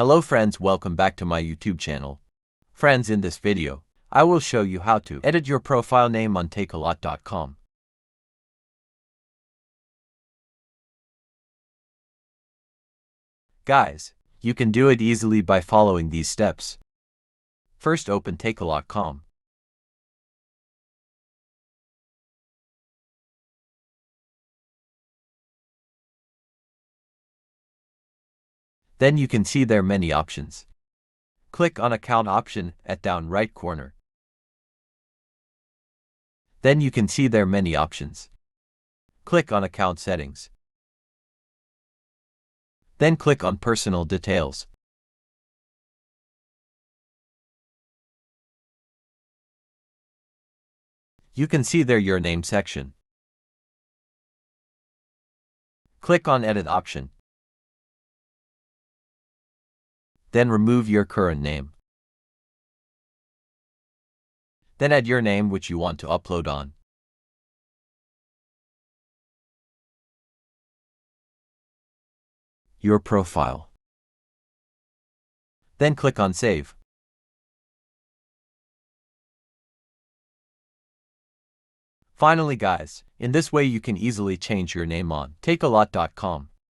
Hello friends, welcome back to my YouTube channel. Friends, in this video, I will show you how to edit your profile name on takealot.com. Guys, you can do it easily by following these steps. First, open takealot.com. Then you can see there many options. Click on Account option at down right corner. Then you can see there many options. Click on Account Settings. Then click on Personal Details. You can see there your name section. Click on Edit option. Then remove your current name. Then add your name which you want to upload on. Your profile. Then click on Save. Finally guys, in this way you can easily change your name on takealot.com.